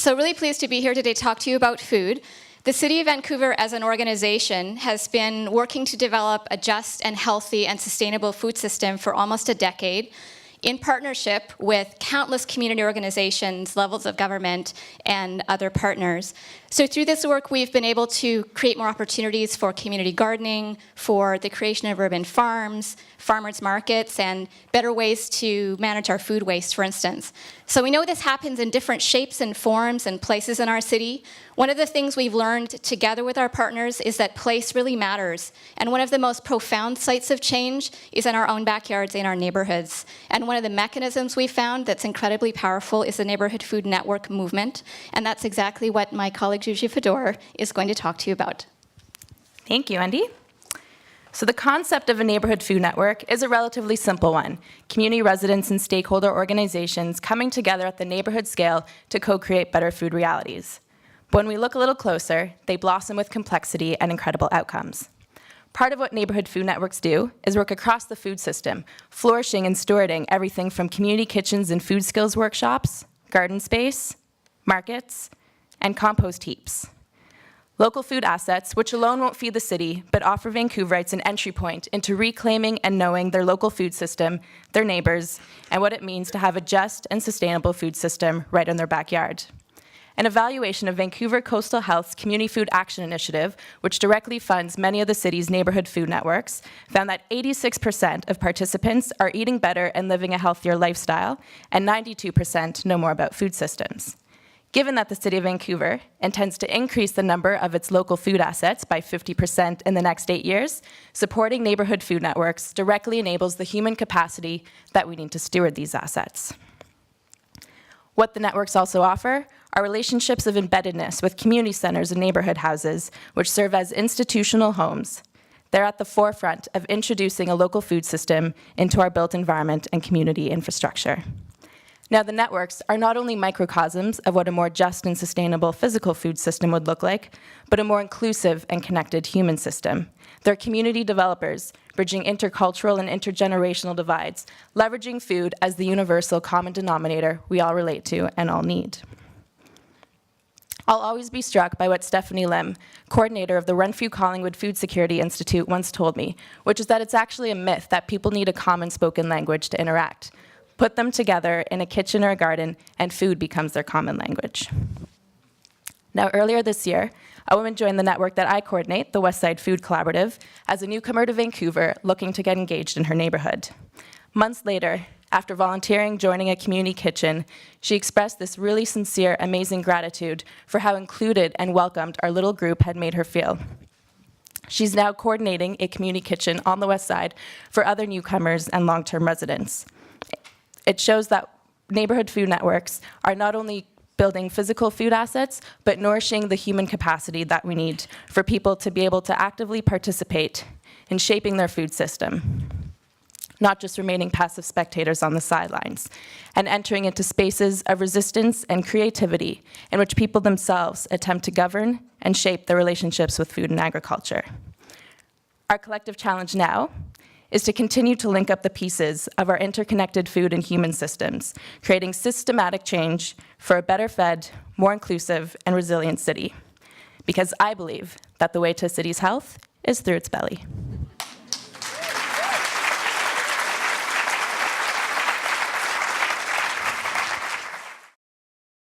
So really pleased to be here today to talk to you about food. The City of Vancouver as an organization has been working to develop a just and healthy and sustainable food system for almost a decade, in partnership with countless community organizations, levels of government, and other partners. So through this work, we've been able to create more opportunities for community gardening, for the creation of urban farms, farmers markets, and better ways to manage our food waste, for instance. So we know this happens in different shapes and forms and places in our city. One of the things we've learned together with our partners is that place really matters. And one of the most profound sites of change is in our own backyards, in our neighborhoods. And one of the mechanisms we found that's incredibly powerful is the Neighborhood Food Network movement. And that's exactly what my colleague Juji Fedor is going to talk to you about. Thank you, Andy. So the concept of a neighborhood food network is a relatively simple one. Community residents and stakeholder organizations coming together at the neighborhood scale to co-create better food realities. But when we look a little closer, they blossom with complexity and incredible outcomes. Part of what neighborhood food networks do is work across the food system, flourishing and stewarding everything from community kitchens and food skills workshops, garden space, markets, and compost heaps. Local food assets, which alone won't feed the city, but offer Vancouverites an entry point into reclaiming and knowing their local food system, their neighbors, and what it means to have a just and sustainable food system right in their backyard. An evaluation of Vancouver Coastal Health's Community Food Action Initiative, which directly funds many of the city's neighborhood food networks, found that 86% of participants are eating better and living a healthier lifestyle, and 92% know more about food systems. Given that the City of Vancouver intends to increase the number of its local food assets by 50% in the next 8 years, supporting neighborhood food networks directly enables the human capacity that we need to steward these assets. What the networks also offer are relationships of embeddedness with community centers and neighborhood houses, which serve as institutional homes. They're at the forefront of introducing a local food system into our built environment and community infrastructure. Now, the networks are not only microcosms of what a more just and sustainable physical food system would look like, but a more inclusive and connected human system. They're community developers, bridging intercultural and intergenerational divides, leveraging food as the universal common denominator we all relate to and all need. I'll always be struck by what Stephanie Lim, coordinator of the Renfrew Collingwood Food Security Institute, once told me, which is that it's actually a myth that people need a common spoken language to interact. Put them together in a kitchen or a garden, and food becomes their common language. Now, earlier this year, a woman joined the network that I coordinate, the Westside Food Collaborative, as a newcomer to Vancouver looking to get engaged in her neighborhood. Months later, after volunteering, joining a community kitchen, she expressed this really sincere, amazing gratitude for how included and welcomed our little group had made her feel. She's now coordinating a community kitchen on the West Side for other newcomers and long-term residents. It shows that neighborhood food networks are not only building physical food assets, but nourishing the human capacity that we need for people to be able to actively participate in shaping their food system, not just remaining passive spectators on the sidelines, and entering into spaces of resistance and creativity in which people themselves attempt to govern and shape their relationships with food and agriculture. Our collective challenge now is to continue to link up the pieces of our interconnected food and human systems, creating systematic change for a better fed, more inclusive, and resilient city. Because I believe that the way to a city's health is through its belly.